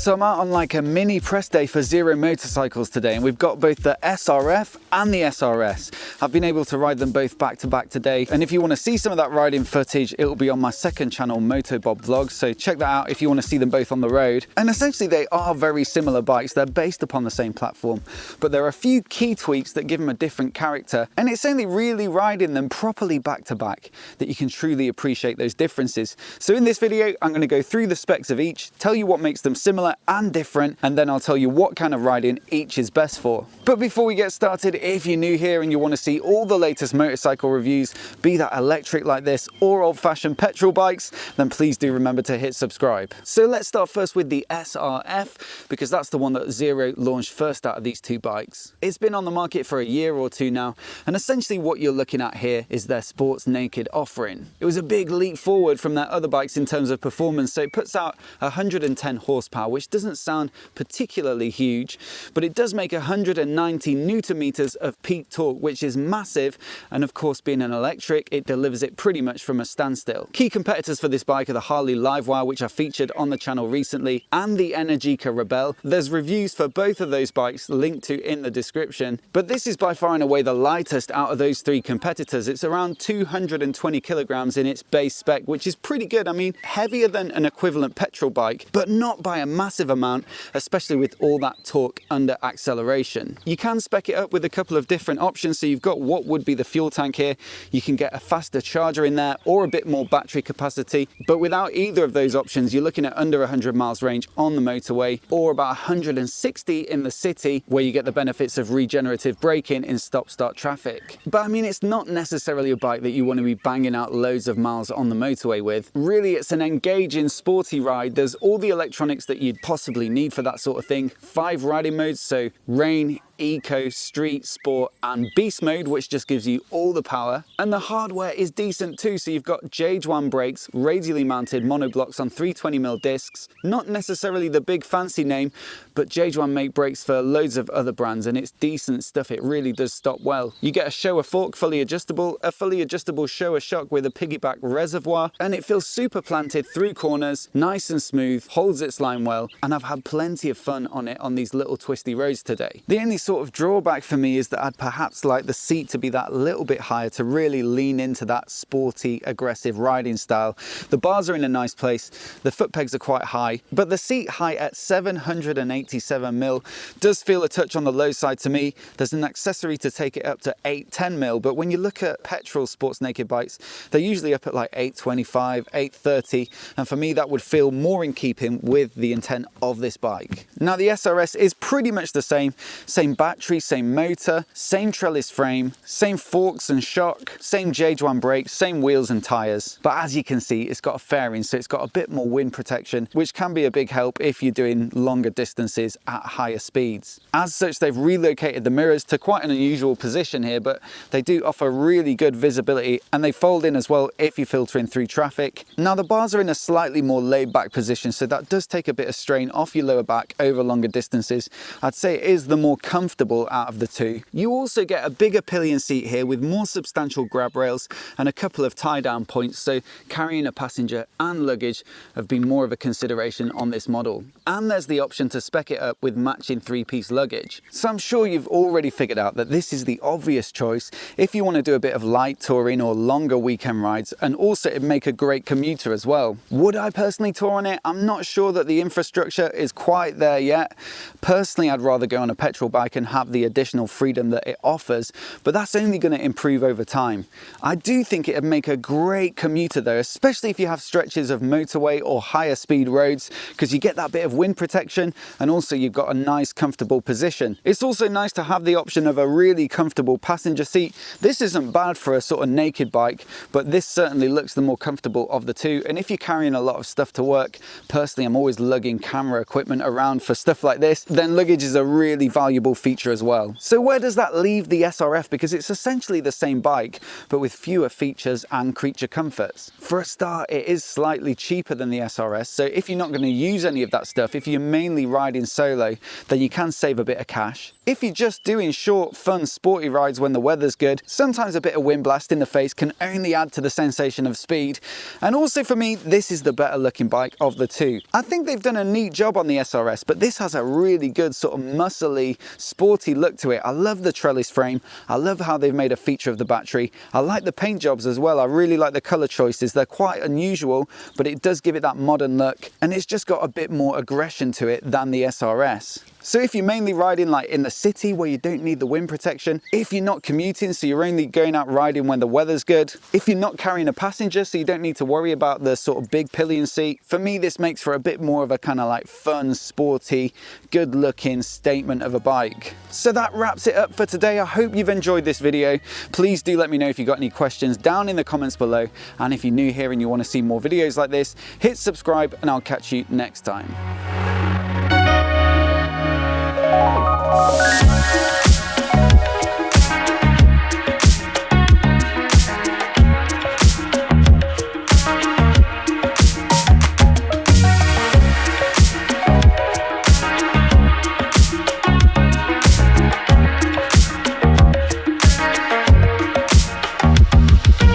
So I'm out on like a mini press day for Zero motorcycles today, and we've got both the SRF and the SRS. I've been able to ride them both back to back today, and if you want to see some of that riding footage, it will be on my second channel, MOTOBOB Vlogs, so check that out if you want to see them both on the road. And essentially they are very similar bikes, they're based upon the same platform, but there are a few key tweaks that give them a different character, and it's only really riding them properly back to back that you can truly appreciate those differences. So in this video, I'm going to go through the specs of each, tell you what makes them similar and different, and then I'll tell you what kind of riding each is best for. But before we get started, if you're new here and you want to see all the latest motorcycle reviews, be that electric like this or old-fashioned petrol bikes, then please do remember to hit subscribe. So let's start first with the SRF, because that's the one that Zero launched first out of these two bikes. It's been on the market for a year or two now, and essentially what you're looking at here is their sports naked offering. It was a big leap forward from their other bikes in terms of performance, so it puts out 110 horsepower, which doesn't sound particularly huge, but it does make 190 newton meters of peak torque, which is massive, and of course being an electric, it delivers it pretty much from a standstill. Key competitors for this bike are the Harley Livewire, which I featured on the channel recently, and the Energica Rebel. There's reviews for both of those bikes linked to in the description, but this is by far and away the lightest out of those three competitors. It's around 220 kilograms in its base spec, which is pretty good. I mean, heavier than an equivalent petrol bike, but not by a massive amount, especially with all that torque under acceleration. You can spec it up with a couple of different options. So you've got what would be the fuel tank here. You can get a faster charger in there or a bit more battery capacity, but without either of those options, you're looking at under 100 miles range on the motorway, or about 160 in the city, where you get the benefits of regenerative braking in stop-start traffic. But I mean, it's not necessarily a bike that you want to be banging out loads of miles on the motorway with. Really, it's an engaging, sporty ride. There's all the electronics that you'd possibly need for that sort of thing. 5 riding modes, so rain, eco, street, sport, and beast mode, which just gives you all the power. And the hardware is decent too, so you've got J1 brakes, radially mounted monoblocks on 320mm discs. Not necessarily the big fancy name, but J1 make brakes for loads of other brands, and it's decent stuff. It really does stop well. You get a Showa fork, fully adjustable, a fully adjustable Showa shock with a piggyback reservoir, and it feels super planted through corners, nice and smooth, holds its line well, and I've had plenty of fun on it on these little twisty roads today. The only sort of drawback for me is that I'd perhaps like the seat to be that little bit higher to really lean into that sporty, aggressive riding style. The bars are in a nice place, the foot pegs are quite high, but the seat height at 787mm does feel a touch on the low side to me. There's an accessory to take it up to 810mm, but when you look at petrol sports naked bikes, they're usually up at like 825, 830, and for me that would feel more in keeping with the intent of this bike. Now the SRS is pretty much the same battery, same motor, same trellis frame, same forks and shock, same J1 brakes, same wheels and tyres. But as you can see, it's got a fairing, so it's got a bit more wind protection, which can be a big help if you're doing longer distances at higher speeds. As such, they've relocated the mirrors to quite an unusual position here, but they do offer really good visibility, and they fold in as well if you're filtering through traffic. Now the bars are in a slightly more laid back position, so that does take a bit of strain off your lower back over longer distances. I'd say it is the more comfortable out of the two. You also get a bigger pillion seat here with more substantial grab rails and a couple of tie down points, so carrying a passenger and luggage have been more of a consideration on this model. And there's the option to spec it up with matching 3-piece luggage. So I'm sure you've already figured out that this is the obvious choice if you want to do a bit of light touring or longer weekend rides, and also it'd make a great commuter as well. Would I personally tour on it? I'm not sure that the infrastructure is quite there yet. Personally, I'd rather go on a petrol bike and have the additional freedom that it offers, but that's only going to improve over time. I do think it'd make a great commuter though, especially if you have stretches of motorway or higher speed roads, because you get that bit of wind protection, and also you've got a nice comfortable position. It's also nice to have the option of a really comfortable passenger seat. This isn't bad for a sort of naked bike, but this certainly looks the more comfortable of the two. And if you're carrying a lot of stuff to work, personally I'm always lugging camera equipment around for stuff like this, then luggage is a really valuable feature as well. So where does that leave the SRF? Because it's essentially the same bike, but with fewer features and creature comforts. For a start, it is slightly cheaper than the SRS, so if you're not going to use any of that stuff, if you're mainly riding solo, then you can save a bit of cash. If you're just doing short, fun, sporty rides when the weather's good, sometimes a bit of wind blast in the face can only add to the sensation of speed. And also for me, this is the better looking bike of the two. I think they've done a neat job on the SRS, but this has a really good sort of muscly, sporty look to it. I love the trellis frame. I love how they've made a feature of the battery. I like the paint jobs as well. I really like the color choices. They're quite unusual, but it does give it that modern look, and it's just got a bit more aggression to it than the SRS. So if you're mainly riding like in the city where you don't need the wind protection, if you're not commuting so you're only going out riding when the weather's good, if you're not carrying a passenger so you don't need to worry about the sort of big pillion seat, for me this makes for a bit more of a kind of like fun, sporty, good looking statement of a bike. So that wraps it up for today. I hope you've enjoyed this video. Please do let me know if you've got any questions down in the comments below, and if you're new here and you want to see more videos like this, hit subscribe and I'll catch you next time.